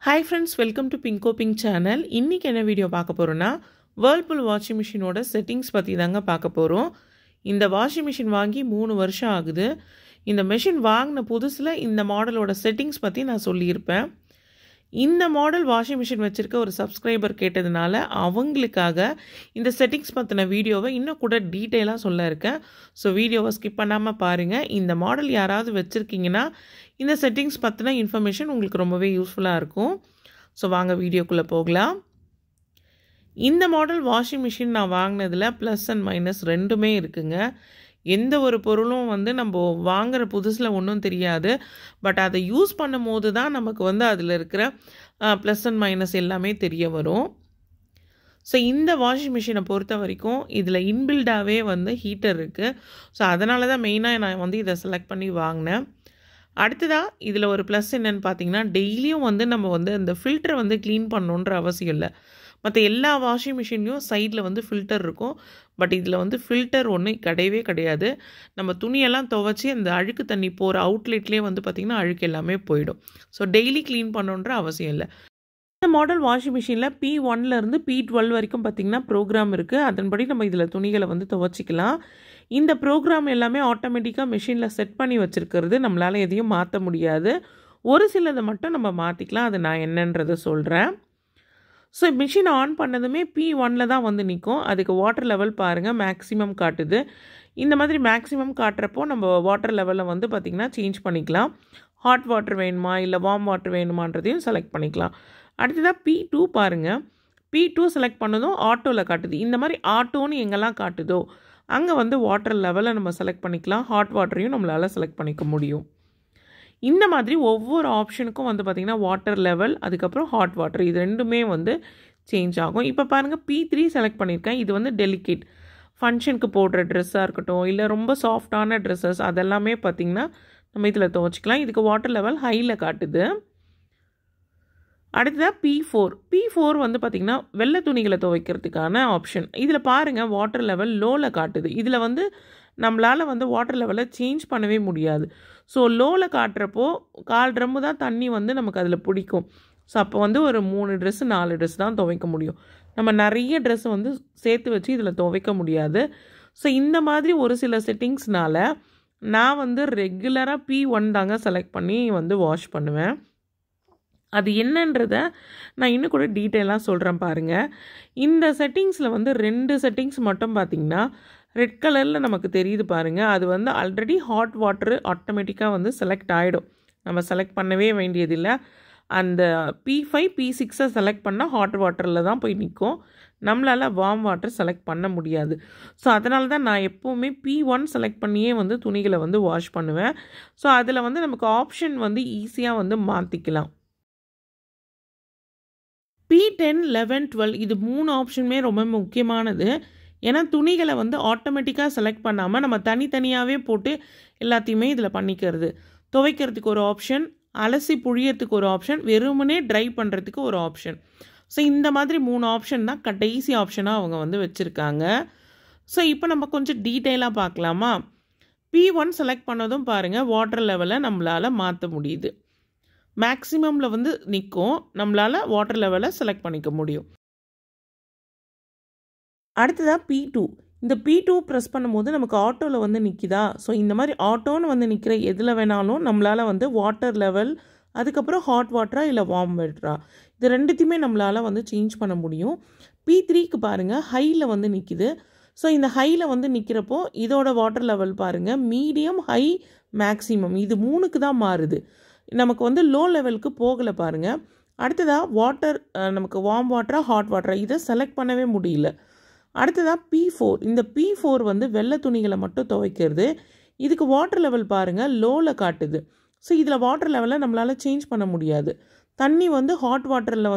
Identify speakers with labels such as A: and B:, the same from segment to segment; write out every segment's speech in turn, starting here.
A: Hi friends, welcome to Pinko Pink channel. இன்னைக்கு என்ன video பார்க்க போறோம்னா Whirlpool வாஷிங் மிஷினோட செட்டிங்ஸ் பத்தி தாங்க பார்க்க போறோம். இந்த வாஷிங் மிஷின் வாங்கி 3 வருஷம் ஆகுது. இந்த மெஷின் வாங்கின புதுசுல இந்த மாடலோட செட்டிங்ஸ் பத்தி நான் சொல்லியிருப்பேன். இந்த மாடல் வாஷிங் மிஷின் வச்சிருக்க ஒரு சப்ஸ்கிரைபர் கேட்டதுனால அவங்களுக்காக இந்த செட்டிங்ஸ் பத்தின வீடியோவை இன்னும் கூட டீடைலா சொல்ல இருக்கேன். ஸோ வீடியோவை ஸ்கிப் பண்ணாம பாருங்க. இந்த மாடல் யாராவது வச்சிருக்கீங்கன்னா இந்த செட்டிங்ஸ் பத்தின இன்ஃபர்மேஷன் உங்களுக்கு ரொம்பவே யூஸ்ஃபுல்லாக இருக்கும். ஸோ வாங்க வீடியோக்குள்ளே போகலாம். இந்த மாடல் வாஷிங் மிஷின் நான் வாங்கினதில் ப்ளஸ் அண்ட் மைனஸ் ரெண்டுமே இருக்குங்க. எந்த ஒரு பொருளும் நம்ம வாங்குகிற புதுசில் ஒன்றும் தெரியாது. பட் அதை யூஸ் பண்ணும் போது தான் நமக்கு அதில் இருக்கிற ப்ளஸ் அண்ட் மைனஸ் எல்லாமே தெரிய வரும். ஸோ இந்த வாஷிங் மிஷினை பொறுத்த வரைக்கும் இதில் இன்பில்டாகவே ஹீட்டர் இருக்குது. ஸோ அதனால தான் மெயினாக நான் இதை செலக்ட் பண்ணி வாங்கினேன். அடுத்ததாக இதில் ஒரு ப்ளஸ் என்னென்னு பார்த்தீங்கன்னா, டெய்லியும் நம்ம அந்த ஃபில்டரை க்ளீன் பண்ணணுன்ற அவசியம் இல்லை. மற்ற எல்லா வாஷிங் மிஷின்லையும் சைடில் ஃபில்டர் இருக்கும். பட் இதில் ஃபில்டர் ஒன்றும் கிடையவே கிடையாது. நம்ம துணியெல்லாம் துவைச்சி அந்த அழுக்கு தண்ணி போகிற அவுட்லெட்லேயே பார்த்திங்கன்னா அழுக்கு எல்லாமே போயிடும். ஸோ டெய்லி க்ளீன் பண்ணணுன்ற அவசியம் இல்லை. இந்த மாடல் வாஷிங் மிஷினில் P1லேருந்து P12 வரைக்கும் பார்த்திங்கன்னா ப்ரோக்ராம் இருக்குது. அதன்படி நம்ம இதில் துணிகளை துவைச்சிக்கலாம். இந்த ப்ரோக்ராம் எல்லாமே ஆட்டோமேட்டிக்காக மிஷினில் செட் பண்ணி வச்சுருக்கிறது. நம்மளால் எதையும் மாற்ற முடியாது. ஒரு சிலதை மட்டும் நம்ம மாற்றிக்கலாம். அது நான் என்னன்றதை சொல்கிறேன். ஸோ மிஷின் ஆன் பண்ணதுமே P1ல் தான் நிற்கும். அதுக்கு வாட்டர் லெவல் பாருங்கள், மேக்ஸிமம் காட்டுது. இந்த மாதிரி மேக்ஸிமம் காட்டுறப்போ நம்ம வாட்டர் லெவலில் பார்த்திங்கன்னா சேஞ்ச் பண்ணிக்கலாம். ஹாட் வாட்டர் வேணுமா இல்லை வார்ம் வாட்டர் வேணுமான்றதையும் செலக்ட் பண்ணிக்கலாம். அடுத்ததாக P2 பாருங்கள். P2 செலக்ட் பண்ணதும் ஆட்டோவில் காட்டுது. இந்த மாதிரி ஆட்டோன்னு எங்கெல்லாம் காட்டுதோ அங்கே வாட்டர் லெவலை நம்ம செலக்ட் பண்ணிக்கலாம். ஹாட் வாட்டரையும் நம்மளால் செலக்ட் பண்ணிக்க முடியும். இந்த மாதிரி ஒவ்வொரு ஆப்ஷனுக்கும் பார்த்திங்கன்னா வாட்டர் லெவல், அதுக்கப்புறம் ஹாட் வாட்டர், இது ரெண்டுமே சேஞ்ச் ஆகும். இப்போ பாருங்கள், P3 செலக்ட் பண்ணியிருக்கேன். இது டெலிகேட் ஃபங்க்ஷனுக்கு போடுற ட்ரெஸ்ஸாக இருக்கட்டும், இல்லை ரொம்ப சாஃப்டான ட்ரெஸ்ஸஸ் அதெல்லாமே பார்த்திங்கன்னா நம்ம இதில் துவைச்சிக்கலாம். இதுக்கு வாட்டர் லெவல் ஹையில் காட்டுது. அடுத்ததாக P4 பார்த்திங்கன்னா வெள்ளை துணிகளை துவைக்கிறதுக்கான ஆப்ஷன். இதில் பாருங்கள், வாட்டர் லெவல் லோவில் காட்டுது. இதில் நம்மளால் வாட்டர் லெவலை சேஞ்ச் பண்ணவே முடியாது. ஸோ லோவில் காட்டுறப்போ 1/4 ட்ரம்மு தான் தண்ணி நமக்கு அதில் பிடிக்கும். ஸோ அப்போ ஒரு 3 ட்ரெஸ்ஸு 4 ட்ரெஸ் தான் துவைக்க முடியும். நம்ம நிறைய ட்ரெஸ்ஸு சேர்த்து வச்சு இதில் துவைக்க முடியாது. ஸோ இந்த மாதிரி ஒரு சில செட்டிங்ஸ்னால் நான் ரெகுலராக P1 தாங்க செலக்ட் பண்ணி வாஷ் பண்ணுவேன். அது என்னன்றதை நான் இன்னும் கூட டீட்டெயிலாக சொல்கிறேன் பாருங்கள். இந்த செட்டிங்ஸில் 2 செட்டிங்ஸ் மட்டும் பார்த்திங்கன்னா ரெட் கலரில் நமக்கு தெரியுது பாருங்கள். அது ஆல்ரெடி ஹாட் வாட்டர் ஆட்டோமேட்டிக்காக செலக்ட் ஆகிடும். நம்ம செலக்ட் பண்ணவே வேண்டியதில்லை. அந்த P5 P6 செலக்ட் பண்ணால் ஹாட் வாட்டரில் தான் போய் நிற்கும். நம்மளால் வார்ம் வாட்டர் செலக்ட் பண்ண முடியாது. ஸோ அதனால தான் நான் எப்போவுமே P1 செலக்ட் பண்ணியே துணிகளை வாஷ் பண்ணுவேன். ஸோ அதில் நமக்கு ஆப்ஷன் ஈஸியாக மாற்றிக்கலாம். P10, 11, 12 இது 3 ஆப்ஷனுமே ரொம்ப முக்கியமானது. ஏன்னா துணிகளை ஆட்டோமேட்டிக்காக செலக்ட் பண்ணாமல் நம்ம தனித்தனியாகவே போட்டு எல்லாத்தையுமே இதில் பண்ணிக்கிறது. துவைக்கிறதுக்கு ஒரு ஆப்ஷன், அலசி புழியறதுக்கு ஒரு ஆப்ஷன், வெறுமனே ட்ரை பண்ணுறதுக்கு ஒரு ஆப்ஷன். ஸோ இந்த மாதிரி 3 ஆப்ஷன் தான் கடைசி ஆப்ஷனாக அவங்க வச்சுருக்காங்க. ஸோ இப்போ நம்ம கொஞ்சம் டீட்டெயிலாக பார்க்கலாமா? P1 செலக்ட் பண்ணதும் பாருங்கள், வாட்டர் லெவலை நம்மளால் மாற்ற முடியுது. மேக்ஸிமமில் நிற்கும். நம்மளால் வாட்டர் லெவலை செலக்ட் பண்ணிக்க முடியும். அடுத்ததாக P2. இந்த P2 ப்ரெஸ் பண்ணும்போது நமக்கு ஆட்டோவில் நிற்கிதா? ஸோ இந்த மாதிரி ஆட்டோன்னு நிற்கிற எதில் வேணாலும் நம்மளால் வாட்டர் லெவல், அதுக்கப்புறம் ஹாட் வாட்டரா இல்லை வார்ம் வாட்டரா, இது ரெண்டுத்தையுமே நம்மளால் சேஞ்ச் பண்ண முடியும். P3க்கு பாருங்கள், ஹையில் நிற்கிது. ஸோ இந்த ஹையில் நிற்கிறப்போ இதோட வாட்டர் லெவல் பாருங்கள், மீடியம், ஹை, மேக்ஸிமம், இது 3க்கு தான் மாறுது. நமக்கு லோ லெவலுக்கு போகலை பாருங்கள். அடுத்ததாக வாட்டர், நமக்கு வார்ம் வாட்டரா ஹாட் வாட்டரா இதை செலக்ட் பண்ணவே முடியல. அடுத்ததாக P4. இந்த P4 வெள்ளை துணிகளை மட்டும் துவைக்கிறது. இதுக்கு வாட்டர் லெவல் பாருங்கள், லோவில் காட்டுது. ஸோ இதில் வாட்டர் லெவலை நம்மளால் சேஞ்ச் பண்ண முடியாது. தண்ணி ஹாட் வாட்டரில்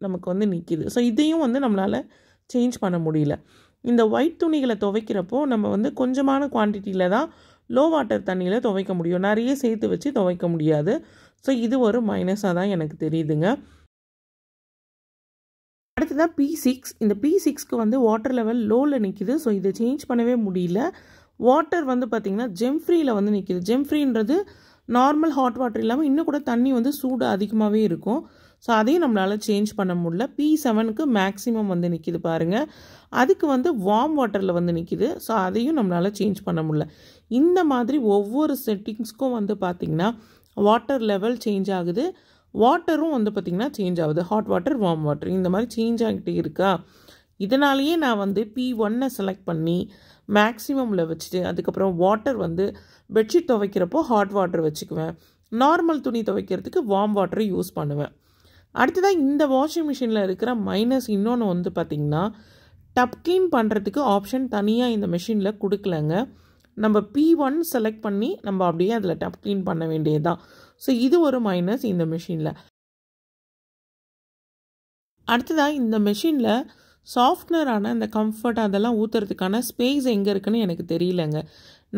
A: நமக்கு நிற்கிது. ஸோ இதையும் நம்மளால் சேஞ்ச் பண்ண முடியல. இந்த ஒயிட் துணிகளை துவைக்கிறப்போ நம்ம கொஞ்சமான குவான்டிட்டியில் தான் லோ வாட்டர் தண்ணியில் துவைக்க முடியும். நிறைய சேர்த்து வச்சு துவைக்க முடியாது. ஸோ இது ஒரு மைனஸாக தான் எனக்கு தெரியுதுங்க. அடுத்ததாக P6. இந்த P6க்கு வாட்டர் லெவல் லோவில் நிற்கிது. ஸோ இதை சேஞ்ச் பண்ணவே முடியல. வாட்டர் பார்த்திங்கன்னா ஜெம்ஃப்ரீயில் நிற்கிது. ஜெம்ஃப்ரீன்றது நார்மல் ஹாட் வாட்டர் இல்லாமல் இன்னும் கூட தண்ணி சூடு அதிகமாகவே இருக்கும். ஸோ அதையும் நம்மளால் சேஞ்ச் பண்ண முடியல. P7க்கு மேக்ஸிமம் வந்து நிற்கிது பாருங்கள். அதுக்கு வந்து வார்ம் வாட்டரில் வந்து நிற்கிது. ஸோ அதையும் நம்மளால் சேஞ்ச் பண்ண முடியல. இந்த மாதிரி ஒவ்வொரு செட்டிங்ஸ்க்கும் வந்து பார்த்திங்கன்னா வாட்டர் லெவல் சேஞ்ச் ஆகுது, வாட்டரும் வந்து பார்த்திங்கன்னா சேஞ்ச் ஆகுது. ஹாட் வாட்டர், வார்ம் வாட்டர் இந்த மாதிரி சேஞ்ச் ஆகிட்டே இருக்கா. இதனாலேயே நான் வந்து P1 செலக்ட் பண்ணி மேக்ஸிமமில் வச்சுட்டு அதுக்கப்புறம் வாட்டர் வந்து பெட்ஷீட் துவைக்கிறப்போ ஹாட் வாட்டர் வச்சுக்குவேன். நார்மல் துணி துவைக்கிறதுக்கு வார்ம் வாட்டரை யூஸ் பண்ணுவேன். அடுத்ததாக இந்த வாஷிங் மிஷினில் இருக்கிற மைனஸ் இன்னொன்று வந்து பார்த்திங்கன்னா டப் க்ளீன் பண்ணுறதுக்கு ஆப்ஷன் தனியாக இந்த மிஷினில் கொடுக்கலங்க. நம்ம P1 செலக்ட் பண்ணி நம்ம அப்படியே அதில் டப் க்ளீன் பண்ண வேண்டியது தான். ஸோ இது ஒரு மைனஸ் இந்த மிஷினில். அடுத்ததாக இந்த மிஷினில் சாஃப்ட்னரான இந்த கம்ஃபர்ட் அதெல்லாம் ஊற்றுறதுக்கான ஸ்பேஸ் எங்கே இருக்குன்னு எனக்கு தெரியலங்க.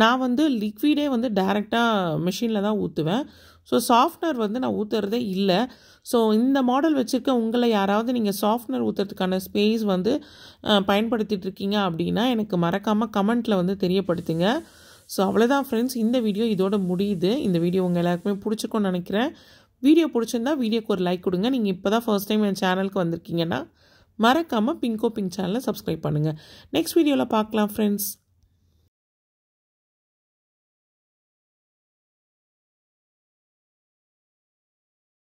A: நான் வந்து லிக்விடே வந்து டைரெக்டாக மிஷினில் தான் ஊற்றுவேன். ஸோ சாஃப்ட்னர் வந்து நான் ஊற்றுறதே இல்லை. ஸோ இந்த மாடல் வச்சுருக்க உங்களை யாராவது நீங்கள் சாஃப்ட்னர் ஊற்றுறதுக்கான ஸ்பேஸ் வந்து பயன்படுத்திகிட்டு இருக்கீங்க அப்படின்னா எனக்கு மறக்காமல் கமெண்ட்டில் வந்து தெரியப்படுத்துங்க. ஸோ அவ்வளோதான் ஃப்ரெண்ட்ஸ், இந்த வீடியோ இதோட முடியுது. இந்த வீடியோ உங்கள் எல்லாருக்குமே பிடிச்சிக்கும்னு நினைக்கிறேன். வீடியோ பிடிச்சிருந்தா வீடியோக்கு ஒரு லைக் கொடுங்க. நீங்கள் இப்போ தான் ஃபர்ஸ்ட் டைம் என் சேனலுக்கு வந்திருக்கீங்கன்னா மறக்காமல் பிங்கோ பிங்க் சேனலை சப்ஸ்கிரைப் பண்ணுங்கள். நெக்ஸ்ட் வீடியோவில் பார்க்கலாம் ஃப்ரெண்ட்ஸ்.